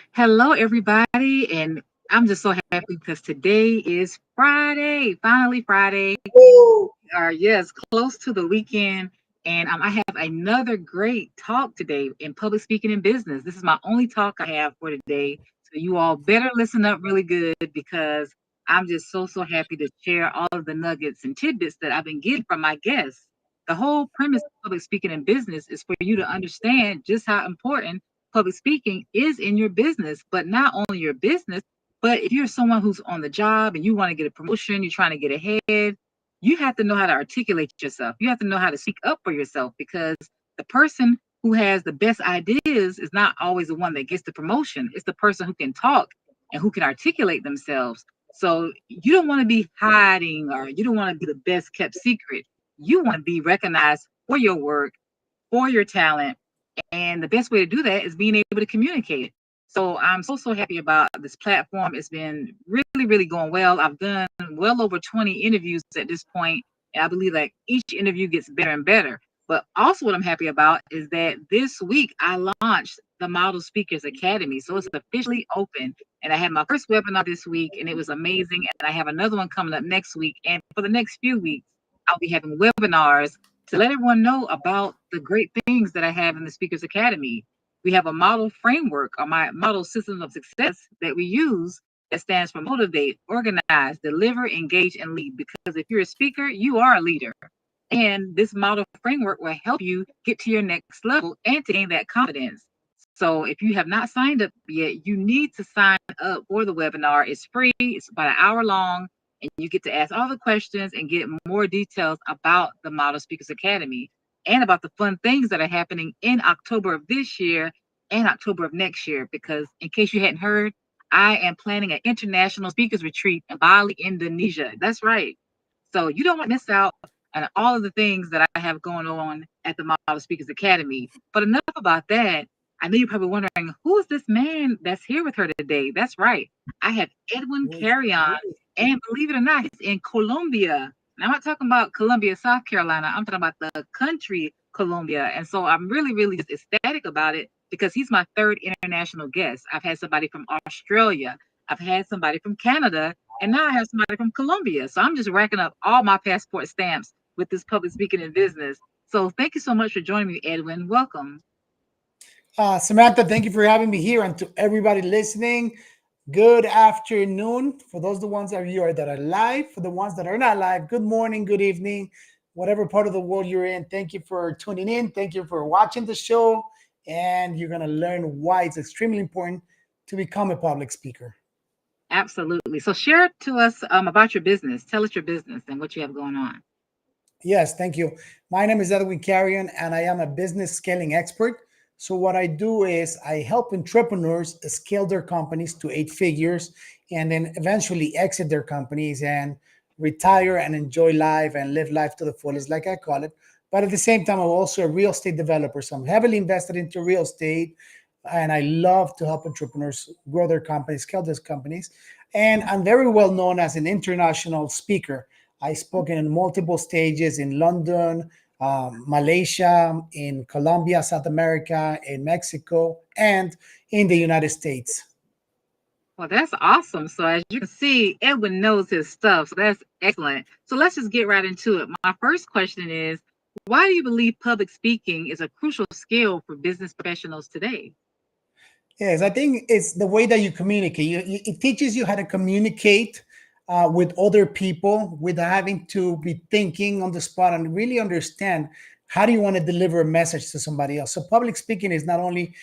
Hello, everybody, and I'm just so happy because today is Friday. Finally, Friday. Woo! Yes, close to the weekend, and I have another great talk today in public speaking and business. This is my only talk I have for today, so you all better listen up really good because I'm just so happy to share all of the nuggets and tidbits that I've been getting from my guests. The whole premise of public speaking and business is for you to understand just how important public speaking is in your business, but not only your business, but if you're someone who's on the job and you want to get a promotion, you're trying to get ahead, you have to know how to articulate yourself. You have to know how to speak up for yourself because the person who has the best ideas is not always the one that gets the promotion. It's the person who can talk and who can articulate themselves. So you don't want to be hiding or you don't want to be the best kept secret. You want to be recognized for your work, for your talent, and the best way to do that is being able to communicate. So I'm so happy about this platform. It's been really going well. I've done well over 20 interviews at this point, and I believe like each interview gets better and better. But also, what I'm happy about is that this week I launched the Model Speakers Academy. So it's officially open. And I had my first webinar this week, and it was amazing. And I have another one coming up next week. And for the next few weeks, I'll be having webinars to let everyone know about the great things that I have in the Speakers Academy. We have a model framework or my model system of success that we use that stands for motivate, organize, deliver, engage, and lead. Because if you're a speaker, you are a leader. And this model framework will help you get to your next level and to gain that confidence. So if you have not signed up yet, you need to sign up for the webinar. It's free, it's about an hour long, and you get to ask all the questions and get more details about the Model Speakers Academy and about the fun things that are happening in October of this year and October of next year. Because in case you hadn't heard, I am planning an international speakers retreat in Bali, Indonesia. That's right. So you don't want to miss out on all of the things that I have going on at the Model Speakers Academy. But enough about that. I know you're probably wondering, who is this man that's here with her today? That's right. I have Edwin Who is Carrion, this? and believe it or not, he's in Colombia. And I'm not talking about Columbia, South Carolina. I'm talking about the country Colombia. And so I'm really just ecstatic about it because he's my third international guest. I've had somebody from Australia, I've had somebody from Canada, and now I have somebody from Colombia. So I'm just racking up all my passport stamps with this public speaking in business. So thank you so much for joining me, Edwin. Welcome. Samantha, thank you for having me here. And to everybody listening, good afternoon. For those the ones of you that are live, for the ones that are not live, good morning, good evening, whatever part of the world you're in. Thank you for tuning in. Thank you for watching the show. And you're going to learn why it's extremely important to become a public speaker. Absolutely. So share to us about your business. Tell us your business and what you have going on. Yes, thank you. My name is Edwin Carrion, and I am a business scaling expert. So, what I do is I help entrepreneurs scale their companies to 8 figures and then eventually exit their companies and retire and enjoy life and live life to the fullest, like I call it. But at the same time, I'm also a real estate developer. So, I'm heavily invested into real estate, and I love to help entrepreneurs grow their companies, scale those companies. And I'm very well known as an international speaker. I spoken in multiple stages in London, Malaysia, in Colombia, South America, in Mexico, and in the United States. Well, that's awesome. So as you can see, Edwin knows his stuff. So that's excellent. So let's just get right into it. My first question is, why do you believe public speaking is a crucial skill for business professionals today? Yes, I think it's the way that you communicate. It teaches you how to communicate with other people without having to be thinking on the spot and really understand how do you want to deliver a message to somebody else. So public speaking is not only,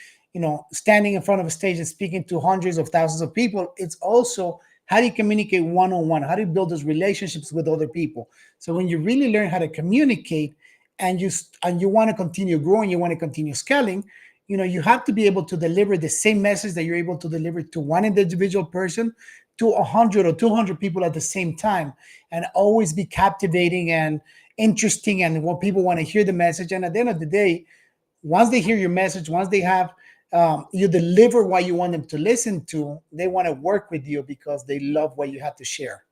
standing in front of a stage and speaking to hundreds of thousands of people. It's also how do you communicate one on one? How do you build those relationships with other people? So when you really learn how to communicate and you want to continue growing, you want to continue scaling, you have to be able to deliver the same message that you're able to deliver to one individual person to 100 or 200 people at the same time, and always be captivating and interesting, and what people want to hear the message. And at the end of the day, once they hear your message, once they have you deliver what you want them to listen to, they want to work with you because they love what you have to share.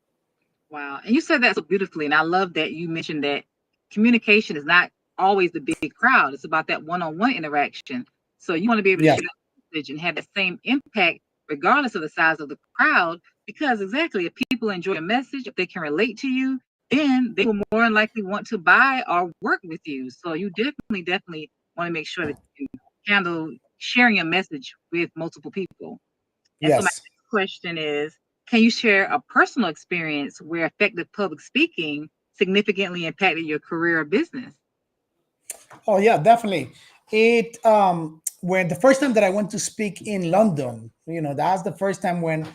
Wow. And you said that so beautifully. And I love that you mentioned that communication is not always the big crowd. It's about that one-on-one interaction. So you want to be able to Yes. share message and have that same impact regardless of the size of the crowd. Because exactly, if people enjoy your message, if they can relate to you, then they will more than likely want to buy or work with you. So you definitely want to make sure that you can handle sharing your message with multiple people. And so my Yes. next question is, can you share a personal experience where effective public speaking significantly impacted your career or business? Oh yeah, definitely. It when the first time that I went to speak in London, that's the first time when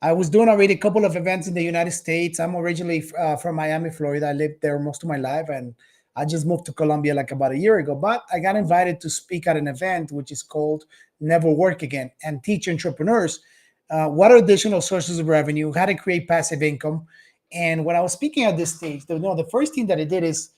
I was doing already a couple of events in the United States. I'm originally from Miami, Florida. I lived there most of my life, and I just moved to Colombia like about a year ago. But I got invited to speak at an event which is called Never Work Again and teach entrepreneurs what are additional sources of revenue, how to create passive income. And when I was speaking at this stage, the first thing that I did is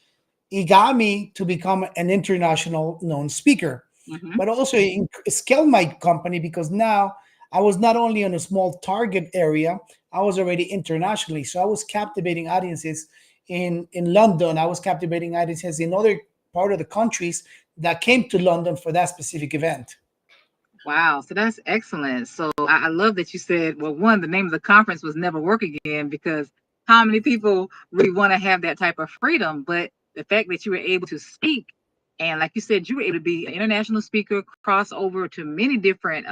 it got me to become an international known speaker, Hmm. but also it scaled my company because now I was not only in a small target area, I was already internationally. So I was captivating audiences in London. I was captivating audiences in other part of the countries that came to London for that specific event. Wow, so that's excellent. So I love that you said, well, one, the name of the conference was Never Work Again, because how many people really want to have that type of freedom? But the fact that you were able to speak, and like you said, you were able to be an international speaker, cross over to many different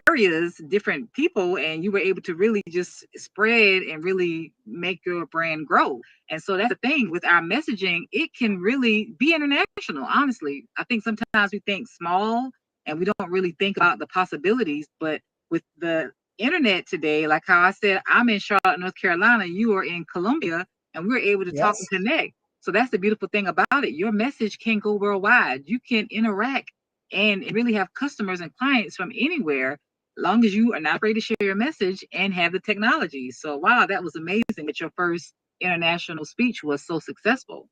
areas, different people, and you were able to really just spread and really make your brand grow. And so that's the thing with our messaging, it can really be international. Honestly, I think sometimes we think small and we don't really think about the possibilities. But with the internet today, like how I said, I'm in Charlotte, North Carolina, you are in Colombia, and we're able to talk and Yes. connect. So that's the beautiful thing about it. Your message can go worldwide. You can interact and really have customers and clients from anywhere, long as you are not afraid to share your message and have the technology. So, wow, that was amazing that your first international speech was so successful.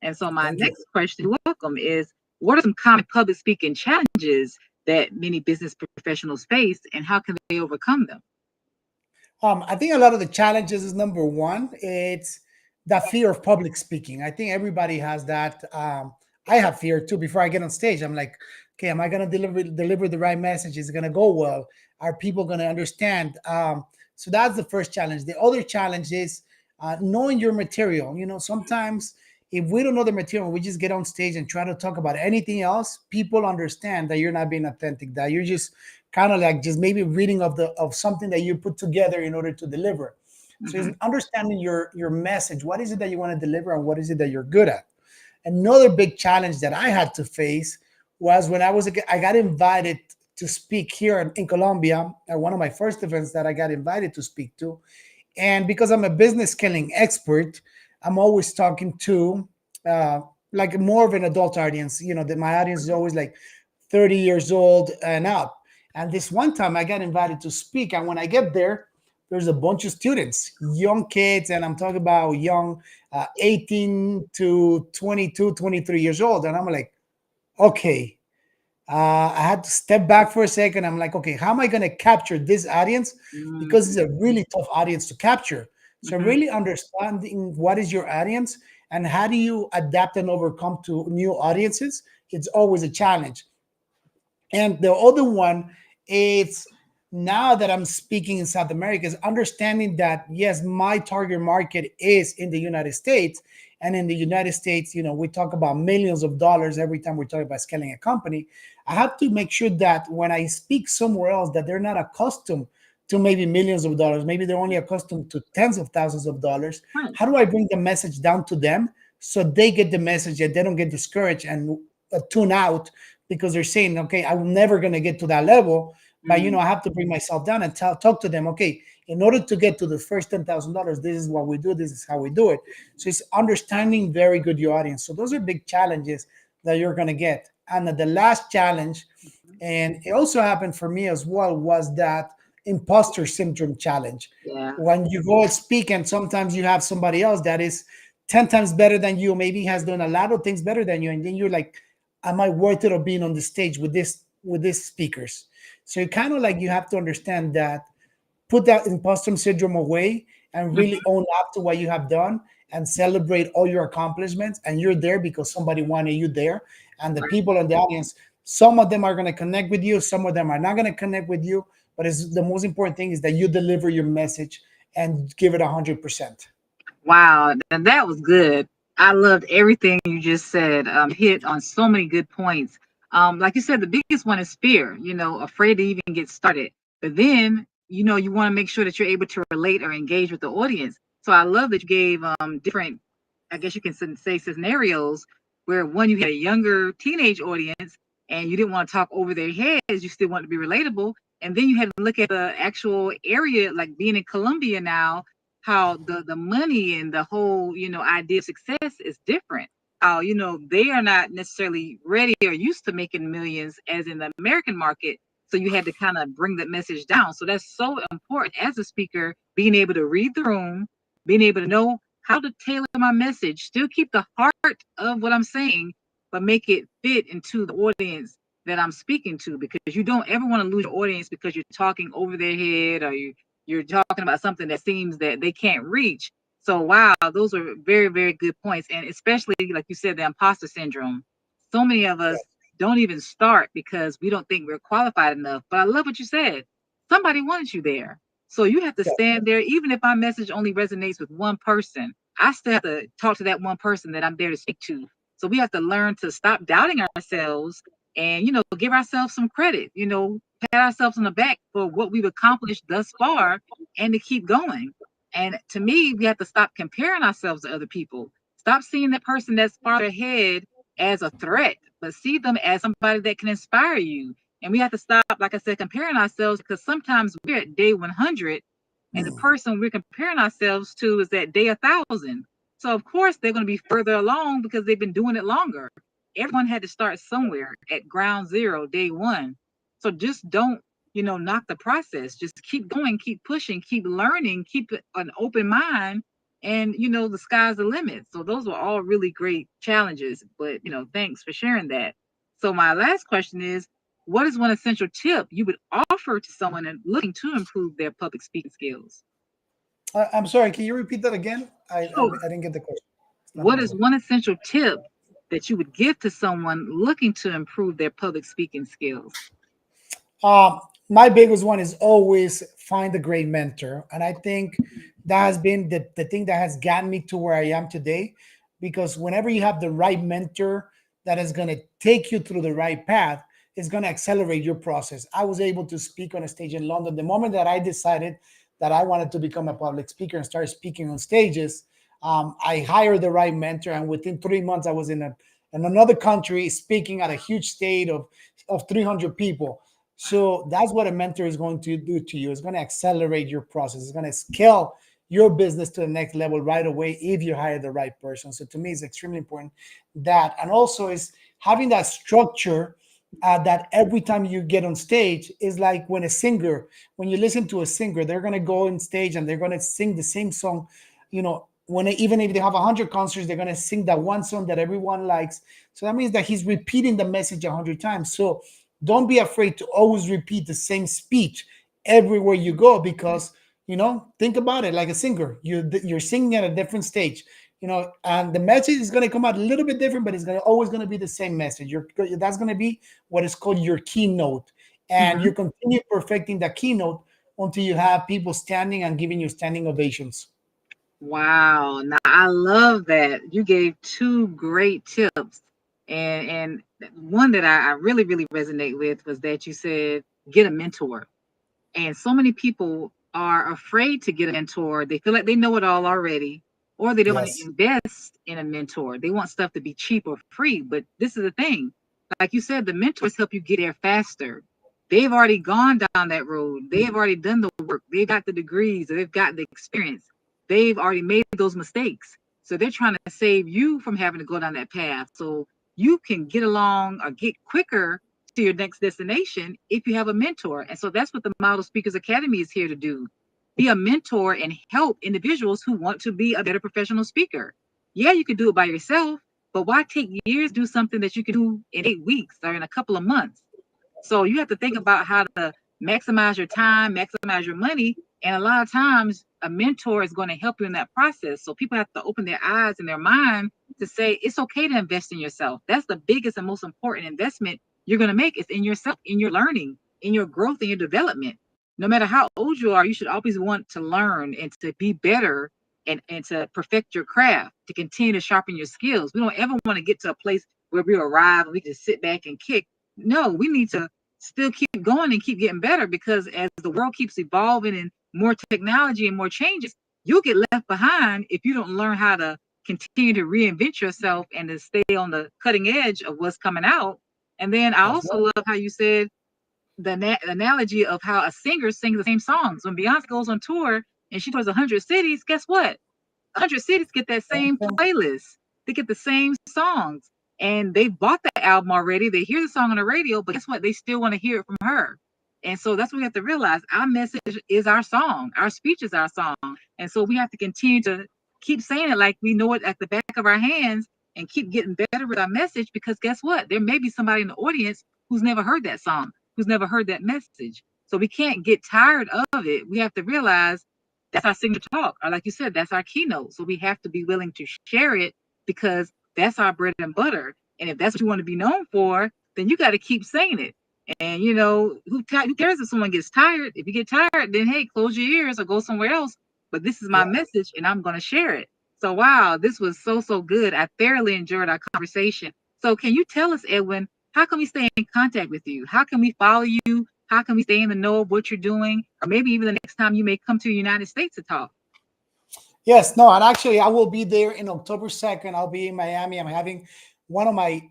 And so, my Thank you. next question, welcome, is what are some common public speaking challenges that many business professionals face, and how can they overcome them? I think a lot of the challenges is number one, it's the fear of public speaking. I think everybody has that. I have fear too. Before I get on stage, I'm like, okay, am I going to deliver the right message? Is it going to go well? Are people going to understand? So that's the first challenge. The other challenge is knowing your material. Sometimes if we don't know the material, we just get on stage and try to talk about anything else. People understand that you're not being authentic, that you're just kind of like just maybe reading of something that you put together in order to deliver. So it's Hmm. understanding your message. What is it that you want to deliver, and what is it that you're good at? Another big challenge that I had to face was when I got invited to speak here in Colombia at one of my first events that I got invited to speak to. And because I'm a business scaling expert, I'm always talking to uh, like more of an adult audience. That my audience is always like 30 years old and up. And this one time I got invited to speak. And when I get there, there's a bunch of students, young kids, and I'm talking about young, 18 to 22, 23 years old. And I'm like, okay, I had to step back for a second. I'm like, okay, how am I going to capture this audience? Because it's a really tough audience to capture. So Hmm. really understanding what is your audience and how do you adapt and overcome to new audiences, it's always a challenge. And the other one is, now that I'm speaking in South America, is understanding that yes, my target market is in the United States. And in the United States, we talk about millions of dollars every time we talk about scaling a company. I have to make sure that when I speak somewhere else, that they're not accustomed to maybe millions of dollars. Maybe they're only accustomed to tens of thousands of dollars. Right. How do I bring the message down to them so they get the message and they don't get discouraged and tune out because they're saying, okay, I'm never going to get to that level. But, Mm. I have to bring myself down and talk to them. Okay, in order to get to the first $10,000, this is what we do. This is how we do it. So it's understanding very good your audience. So those are big challenges that you're going to get. And the last challenge, and it also happened for me as well, was that imposter syndrome challenge. Yeah. When you go and speak, and sometimes you have somebody else that is 10 times better than you, maybe has done a lot of things better than you, and then you're like, am I worth it of being on the stage with these speakers? So you kind of like, you have to understand that, put that imposter syndrome away and really Hmm. own up to what you have done and celebrate all your accomplishments. And you're there because somebody wanted you there. And the Right. people in the audience, Some of them are going to connect with you, some of them are not going to connect with you. But it's, the most important thing is that you deliver your message and give it 100%. Wow, and that was good. I loved everything you just said. Hit on so many good points. Like you said, the biggest one is fear. Afraid to even get started. But then, you want to make sure that you're able to relate or engage with the audience. So I love that you gave different, I guess you can say scenarios where one you had a younger teenage audience and you didn't want to talk over their heads. You still want to be relatable. And then you had to look at the actual area, like being in Colombia now, how the money and the whole idea of success is different. How they are not necessarily ready or used to making millions as in the American market. So you had to kind of bring that message down. So that's so important as a speaker, being able to read the room, being able to know how to tailor my message, still keep the heart of what I'm saying, but make it fit into the audience that I'm speaking to, because you don't ever want to lose your audience because you're talking over their head, or you're talking about something that seems that they can't reach. So wow, those are very, very good points. And especially like you said, the imposter syndrome. So many of us don't even start because we don't think we're qualified enough. But I love what you said. Somebody wanted you there. So you have to Yeah, stand there, even if my message only resonates with one person. I still have to talk to that one person that I'm there to speak to. So we have to learn to stop doubting ourselves and give ourselves some credit, pat ourselves on the back for what we've accomplished thus far, and to keep going. And to me, we have to stop comparing ourselves to other people. Stop seeing that person that's farther ahead as a threat, but see them as somebody that can inspire you. And we have to stop, like I said, comparing ourselves, because sometimes we're at day 100 and the person we're comparing ourselves to is at day 1,000. So of course they're going to be further along because they've been doing it longer. Everyone had to start somewhere at ground zero, day one. So just don't, knock the process. Just keep going, keep pushing, keep learning, keep an open mind, and the sky's the limit. So those were all really great challenges. But thanks for sharing that. So my last question is, what is one essential tip you would offer to someone looking to improve their public speaking skills? I'm sorry, can you repeat that again? Sure. I didn't get the question. It's not What is problem. one essential tip that you would give to someone looking to improve their public speaking skills? Um, my biggest one is always find a great mentor. And I think that has been the thing that has gotten me to where I am today. Because whenever you have the right mentor that is going to take you through the right path, it's going to accelerate your process. I was able to speak on a stage in London. The moment that I decided that I wanted to become a public speaker and start speaking on stages, I hired the right mentor. And within 3 months, I was in another country speaking at a huge stage of 300 people. So that's what a mentor is going to do to you. It's going to accelerate your process. It's going to scale your business to the next level right away if you hire the right person. So to me, it's extremely important that, and also is having that structure that every time you get on stage is like when you listen to a singer, they're going to go on stage and they're going to sing the same song, even if they have 100 concerts, they're going to sing that one song that everyone likes. So that means that he's repeating the message 100 times. So don't be afraid to always repeat the same speech everywhere you go, because think about it like a singer. You're singing at a different stage, and the message is going to come out a little bit different, but it's always going to be the same message. That's going to be what is called your keynote, and you Mhm. continue perfecting that keynote until you have people standing and giving you standing ovations. Wow. Now I love that. You gave two great tips. And one that I really, really resonate with was that you said get a mentor. And so many people are afraid to get a mentor. They feel like they know it all already, or they don't want to Yes. invest in a mentor. They want stuff to be cheap or free. But this is the thing. Like you said, the mentors help you get there faster. They've already gone down that road. They've already done the work. They've got the degrees. They've got the experience. They've already made those mistakes. So they're trying to save you from having to go down that path. So you can get along or get quicker to your next destination if you have a mentor. And so that's what the Model Speakers Academy is here to do. Be a mentor and help individuals who want to be a better professional speaker. Yeah, you could do it by yourself, but why take years to do something that you can do in 8 weeks or in a couple of months? So you have to think about how to maximize your time, maximize your money. And a lot of times a mentor is going to help you in that process. So people have to open their eyes and their mind to say it's okay to invest in yourself. That's the biggest and most important investment you're going to make is in yourself, in your learning, in your growth, in your development. No matter how old you are, you should always want to learn and to be better and to perfect your craft, to continue to sharpen your skills. We don't ever want to get to a place where we arrive and we just sit back and kick. No, we need to still keep going and keep getting better, because as the world keeps evolving and more technology and more changes, you'll get left behind if you don't learn how to continue to reinvent yourself and to stay on the cutting edge of what's coming out. And then I That's also love how you said the analogy of how a singer sings the same songs. When Beyonce goes on tour and she tours 100 cities, guess what? 100 cities get that same right. playlist. They get the same songs. And they bought the album already. They hear the song on the radio, but guess what? They still want to hear it from her. And so that's what we have to realize. Our message is our song. Our speech is our song. And so we have to continue to keep saying it like we know it at the back of our hands and keep getting better with our message, because guess what? There may be somebody in the audience who's never heard that song, who's never heard that message. So we can't get tired of it. We have to realize that's our signature talk. Or like you said, that's our keynote. So we have to be willing to share it, because that's our bread and butter. And if that's what you want to be known for, then you got to keep saying it. And who cares if someone gets tired? If you get tired, then hey, close your ears or go somewhere else. But this is my Yeah. message, and I'm going to share it. So wow, this was so good. I thoroughly enjoyed our conversation. So can you tell us, Edwin, how can we stay in contact with you? How can we follow you? How can we stay in the know of what you're doing? Or maybe even the next time you may come to the United States to talk. Yes, no, and actually, I will be there in October 2nd. I'll be in Miami. I'm having one of my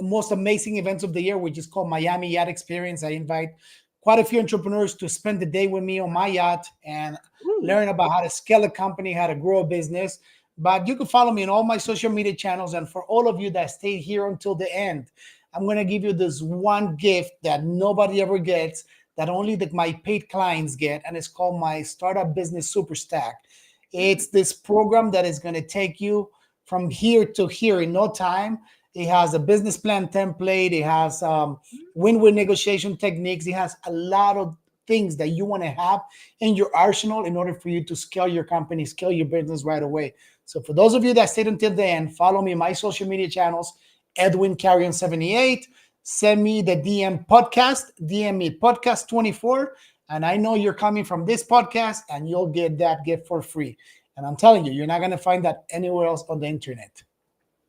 most amazing events of the year, which is called Miami Yacht Experience. I invite quite a few entrepreneurs to spend the day with me on my yacht and Ooh. learn about how to scale a company, how to grow a business. But you can follow me on all my social media channels. And for all of you that stayed here until the end, I'm going to give you this one gift that nobody ever gets, that only my paid clients get. And it's called my Startup Business Super Stack. It's this program that is going to take you from here to here in no time. It has a business plan template. It has win-win negotiation techniques. It has a lot of things that you want to have in your arsenal in order for you to scale your company, scale your business right away. So for those of you that stayed until the end, follow me on my social media channels, Edwin Carrion 78. Send me the DM podcast, DM me podcast 24. And I know you're coming from this podcast, and you'll get that gift for free. And I'm telling you, you're not going to find that anywhere else on the internet.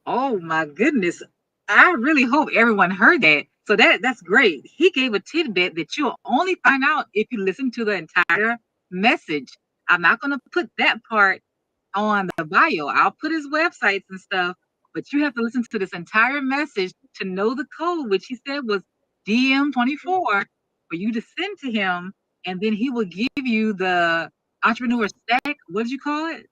Oh my goodness. I really hope everyone heard that. So that's great. He gave a tidbit that you'll only find out if you listen to the entire message. I'm not going to put that part on the bio. I'll put his websites and stuff, but you have to listen to this entire message to know the code, which he said was DM24, for you to send to him, and then he will give you the entrepreneur stack. What did you call it?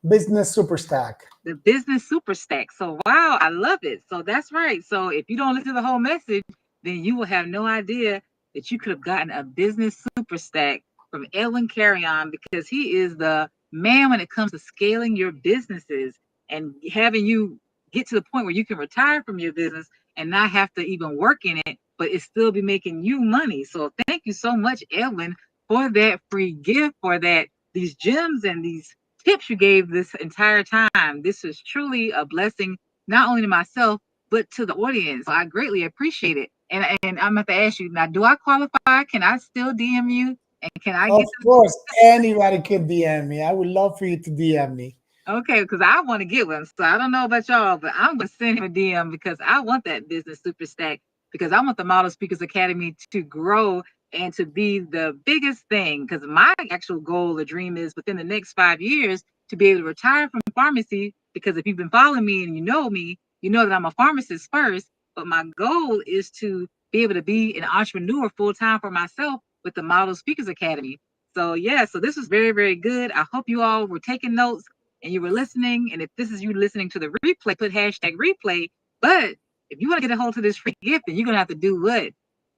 Business Super Stack. The business super stack. So wow, I love it. So that's right. So if you don't listen to the whole message, then you will have no idea that you could have gotten a business super stack from Edwin Carrion, because he is the man when it comes to scaling your businesses and having you get to the point where you can retire from your business and not have to even work in it, but it still be making you money. So thank you so much, Edwin, for that free gift, for that these gems and these tips you gave this entire time. This is truly a blessing, not only to myself, but to the audience. So I greatly appreciate it. And I'm going to ask you now, do I qualify? Can I still DM you? And can I Of get course, anybody could DM me. I would love for you to DM me. Okay, because I want to get one. So I don't know about y'all, but I'm gonna send him a DM because I want that business super stack, because I want the Model Speakers Academy to grow and to be the biggest thing. Because my actual goal or dream is within the next 5 years to be able to retire from pharmacy. Because if you've been following me and you know me, you know that I'm a pharmacist first. But my goal is to be able to be an entrepreneur full time for myself with the Model Speakers Academy. So yeah, so this was very good. I hope you all were taking notes and you were listening. And if this is you listening to the replay, put hashtag replay. But if you want to get a hold of this free gift, then you're going to have to do what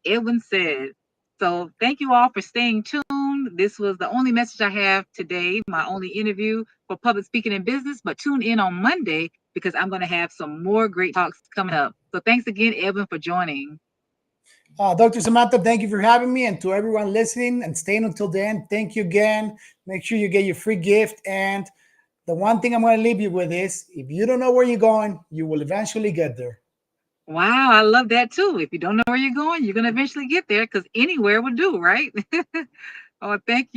Edwin said. So thank you all for staying tuned. This was the only message I have today, my only interview for public speaking and business. But tune in on Monday, because I'm going to have some more great talks coming up. So thanks again, Edwin, for joining. Dr. Samantha, thank you for having me. And to everyone listening and staying until the end, thank you again. Make sure you get your free gift. And the one thing I'm going to leave you with is, if you don't know where you're going, you will eventually get there. Wow, I love that too. If you don't know where you're going, you're going to eventually get there because anywhere would do, right? Oh, thank